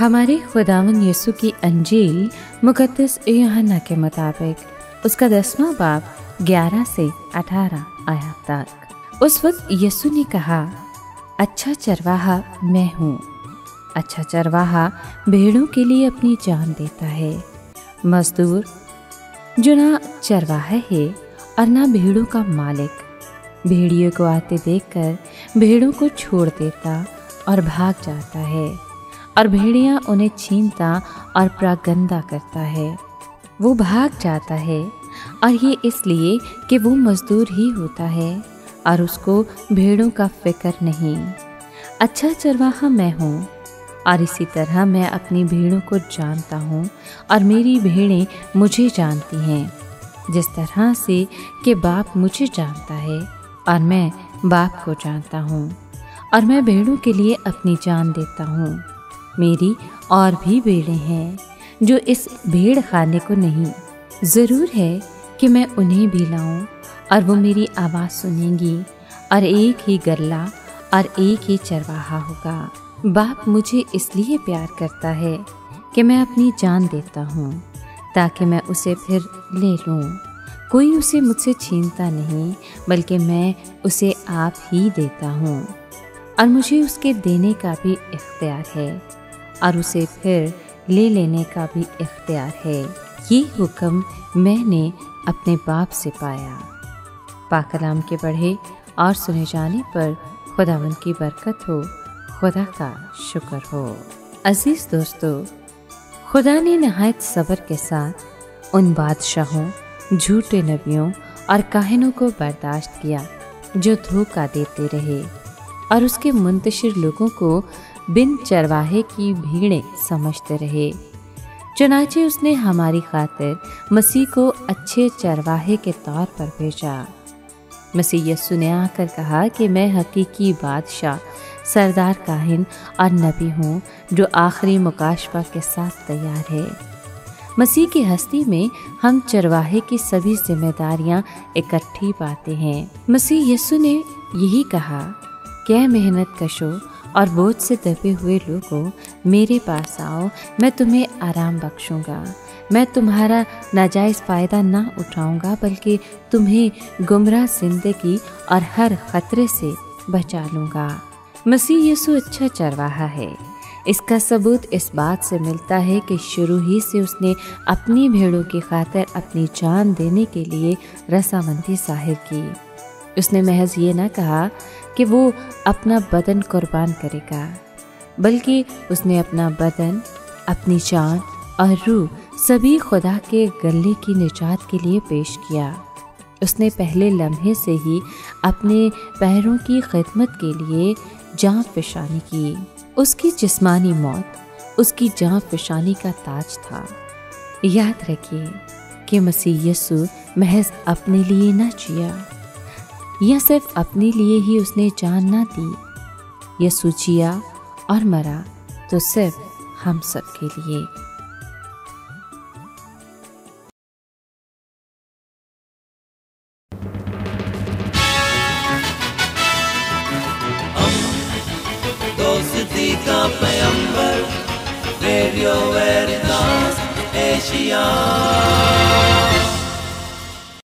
हमारे खुदावन यीशु की अंजील मुकद्दस यूहन्ना के मुताबिक उसका 10वां बाब 11 से 18 आयत तक। उस वक्त यीशु ने कहा, अच्छा चरवाहा मैं हूँ। अच्छा चरवाहा भेड़ों के लिए अपनी जान देता है। मजदूर जो ना चरवाहा है और ना भेड़ों का मालिक, भेड़ियों को आते देखकर भेड़ों को छोड़ देता और भाग जाता है, और भेड़ियाँ उन्हें छीनता और प्रागंदा करता है। वो भाग जाता है और ये इसलिए कि वो मजदूर ही होता है और उसको भेड़ों का फिक्र नहीं। अच्छा चरवाहा मैं हूँ और इसी तरह मैं अपनी भेड़ों को जानता हूँ और मेरी भेड़ें मुझे जानती हैं, जिस तरह से कि बाप मुझे जानता है और मैं बाप को जानता हूँ, और मैं भेड़ों के लिए अपनी जान देता हूँ। मेरी और भी भेड़ें हैं जो इस भेड़ खाने को नहीं। ज़रूर है कि मैं उन्हें भी लाऊं और वो मेरी आवाज़ सुनेंगी, और एक ही गल्ला और एक ही चरवाहा होगा। बाप मुझे इसलिए प्यार करता है कि मैं अपनी जान देता हूँ ताकि मैं उसे फिर ले लूँ। कोई उसे मुझसे छीनता नहीं, बल्कि मैं उसे आप ही देता हूँ, और मुझे उसके देने का भी इख्तियार है और उसे फिर ले लेने का भी इख्तियार है। ये हुक्म मैंने अपने बाप से पाया। पाक कलाम के पढ़े और सुने जाने पर खुदावंद की बरकत हो, खुदा का शुक्र हो। अजीज़ दोस्तों, खुदा ने नहायत सब्र के साथ उन बादशाहों, झूठे नबियों और काहिनों को बर्दाश्त किया जो धोखा देते रहे और उसके मुंतशिर लोगों को बिन चरवाहे की भीड़ें समझते रहे। चुनाचे उसने हमारी खातिर मसीह को अच्छे चरवाहे के तौर पर भेजा। मसीह यीशु ने आकर कहा कि मैं हकीकी बादशाह, सरदार काहिन और नबी हूँ जो आखिरी मुकाशफा के साथ तैयार है। मसीह की हस्ती में हम चरवाहे की सभी जिम्मेदारियाँ इकट्ठी पाते हैं। मसीह यीशु ने यही कहा कि मेहनत कशो और बोझ से दबे हुए लोगों, मेरे पास आओ, मैं तुम्हें आराम बख्शूंगा। मैं तुम्हारा नाजायज़ फ़ायदा ना उठाऊंगा, बल्कि तुम्हें गुमराह ज़िंदगी और हर ख़तरे से बचा लूँगा। मसीह यीशु अच्छा चरवाहा है। इसका सबूत इस बात से मिलता है कि शुरू ही से उसने अपनी भेड़ों की खातिर अपनी जान देने के लिए रज़ामंदी ज़ाहिर की। उसने महज ये ना कहा कि वो अपना बदन कुर्बान करेगा, बल्कि उसने अपना बदन, अपनी जान और रूह सभी खुदा के गले की निजात के लिए पेश किया। उसने पहले लम्हे से ही अपने पैरों की खिदमत के लिए जान फ़िशानी की। उसकी जिस्मानी मौत उसकी जान फ़िशानी का ताज था। याद रखिए कि मसीह यीशु महज अपने लिए न जिया, या सिर्फ अपने लिए ही उसने जान ना दी। यीशु जिया और मरा तो सिर्फ हम सब के लिए। दोस्ती का पैगंबर, रेडियो वेरितास एशिया।